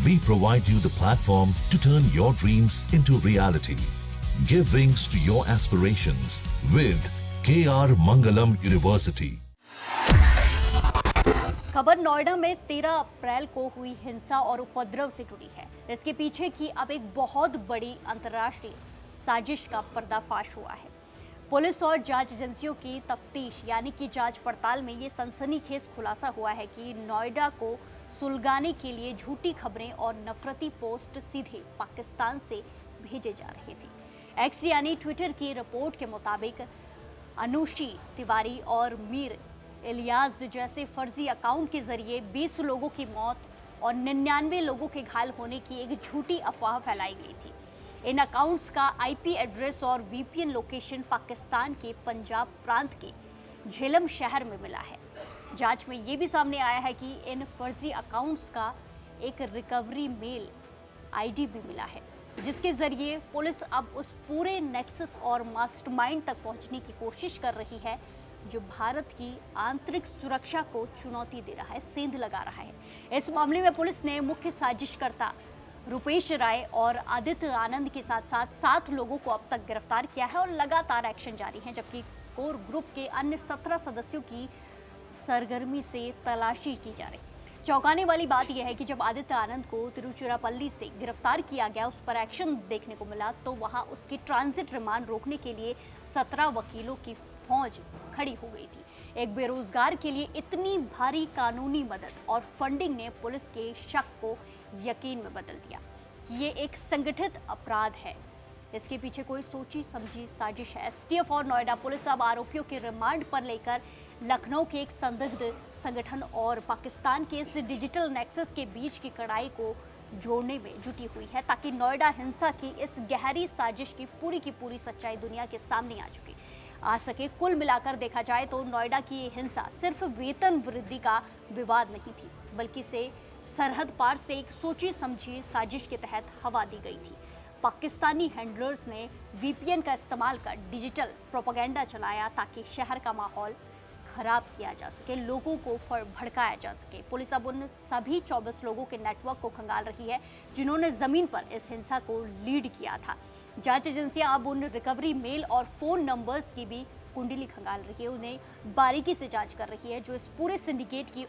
We provide you the platform to turn your dreams into reality. Give wings to your aspirations with KR Mangalam University. खबर नोएडा में 13 अप्रैल को हुई हिंसा और उपद्रव से जुड़ी है। इसके पीछे की अब एक बहुत बड़ी अंतर्राष्ट्रीय साजिश का पर्दाफाश हुआ है। पुलिस और जांच एजेंसियों की तफ्तीश यानी कि जांच पड़ताल में ये सनसनीखेज खुलासा हुआ है कि नोएडा को सुलगाने के लिए झूठी खबरें और नफरती पोस्ट सीधे पाकिस्तान से भेजे जा रहे थे। एक्स यानी ट्विटर की रिपोर्ट के मुताबिक अनुशी तिवारी और मीर इलियास जैसे फर्जी अकाउंट के जरिए 20 लोगों की मौत और 99 लोगों के घायल होने की एक झूठी अफवाह फैलाई गई थी। इन अकाउंट्स का आईपी एड्रेस और वीपीएन लोकेशन पाकिस्तान के पंजाब प्रांत के झेलम शहर में मिला है। जांच में ये भी सामने आया है कि इन फर्जी अकाउंट्स का एक रिकवरी मेल आईडी भी मिला है, जिसके जरिए पुलिस अब उस पूरे नेक्सस और मास्टरमाइंड तक पहुंचने की कोशिश कर रही है जो भारत की आंतरिक सुरक्षा को चुनौती दे रहा है, सेंध लगा रहा है। इस मामले में पुलिस ने मुख्य साजिशकर्ता रुपेश राय और आदित्य आनंद के साथ साथ 7 लोगों को अब तक गिरफ्तार किया है और लगातार एक्शन जारी है, जबकि कोर ग्रुप के अन्य 17 सदस्यों की सरगर्मी से तलाशी की जा रही। चौंकाने वाली बात यह है कि जब आदित्य आनंद को तिरुचिरापल्ली से गिरफ्तार किया गया, उस पर एक्शन देखने को मिला तो वहां उसकी ट्रांजिट रिमांड रोकने के लिए 17 वकीलों की फौज खड़ी हो गई थी। एक बेरोजगार के लिए इतनी भारी कानूनी मदद और फंडिंग ने पुलिस के शक को यकीन में बदल दिया कि ये एक संगठित अपराध है। इसके पीछे कोई सोची समझी साजिश है। एसटीएफ और नोएडा पुलिस अब आरोपियों के रिमांड पर लेकर लखनऊ के एक संदिग्ध संगठन और पाकिस्तान के इस डिजिटल नेक्सस के बीच की कड़ाई को जोड़ने में जुटी हुई है, ताकि नोएडा हिंसा की इस गहरी साजिश की पूरी सच्चाई दुनिया के सामने आ सके। कुल मिलाकर देखा जाए तो नोएडा की ये हिंसा सिर्फ वेतन वृद्धि का विवाद नहीं थी, बल्कि इसे सरहद पार से एक सोची समझी साजिश के तहत हवा दी गई थी। पाकिस्तानी हैंडलर्स ने वीपीएन का इस्तेमाल कर डिजिटल प्रोपेगेंडा चलाया ताकि शहर का माहौल खराब किया जा सके, लोगों को भड़काया जा सके। पुलिस अब उन सभी 24 लोगों के नेटवर्क को खंगाल रही है जिन्होंने जमीन पर इस हिंसा को लीड किया था। जांच एजेंसियां अब उन रिकवरी मेल और फोन नंबर्स की भी कुंडली खंगाल रही है, उन्हें बारीकी से जांच कर रही है जो इस पूरे सिंडिकेट की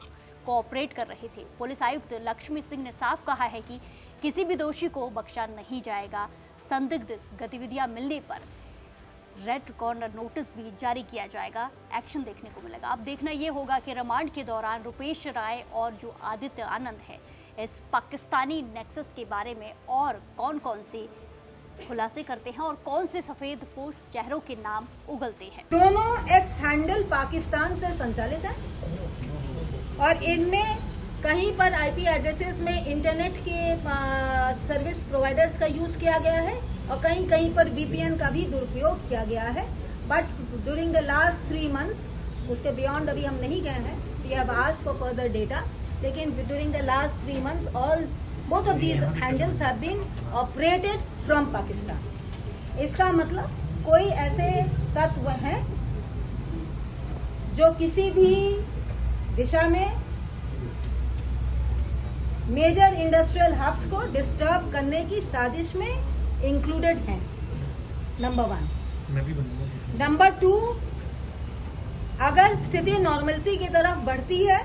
कोऑपरेट कर रहे थे। पुलिस आयुक्त लक्ष्मी सिंह ने साफ कहा है कि किसी भी दोषी को बख्शा नहीं जाएगा। संदिग्ध गतिविधियां मिलने पर रेड कॉर्नर नोटिस भी जारी किया जाएगा, एक्शन देखने को मिलेगा। अब देखना ये होगा कि रिमांड के दौरान रुपेश राय और जो आदित्य आनंद है, इस पाकिस्तानी नेक्सस के बारे में और कौन से खुलासे करते हैं और कौन से सफेद पोश चेहरों के नाम उगलते हैं। दोनों एक्स हैंडल पाकिस्तान से संचालित है और इनमें कहीं पर आईपी एड्रेसेस में इंटरनेट के सर्विस प्रोवाइडर्स का यूज किया गया है और कहीं पर वीपीएन का भी दुरुपयोग किया गया है। But during the last 3 months, उसके बियॉन्ड अभी हम नहीं गए हैं, we have asked for further data, लेकिन during the last 3 months both of these handles have been operated from Pakistan। इसका मतलब कोई ऐसे तत्व हैं जो किसी भी दिशा में मेजर इंडस्ट्रियल हब्स को डिस्टर्ब करने की साजिश में इंक्लूडेड हैं, नंबर 1। नंबर 2, अगर स्थिति नॉर्मलसी की तरफ बढ़ती है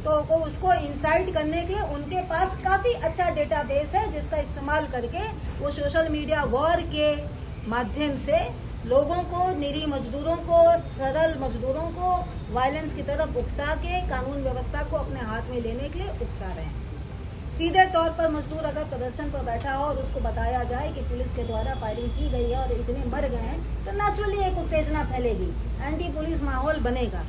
तो उसको इंसाइट करने के लिए उनके पास काफी अच्छा डेटाबेस है, जिसका इस्तेमाल करके वो सोशल मीडिया वॉर के माध्यम से लोगों को, निरीह मजदूरों को, सरल मजदूरों को वायलेंस की तरफ उकसा के कानून व्यवस्था को अपने हाथ में लेने के लिए उकसा रहे हैं। सीधे तौर पर मजदूर अगर प्रदर्शन पर बैठा हो और उसको बताया जाए कि पुलिस के द्वारा फायरिंग की गई है और इतने मर गए हैं, तो नेचुरली एक उत्तेजना फैलेगी, एंटी पुलिस माहौल बनेगा।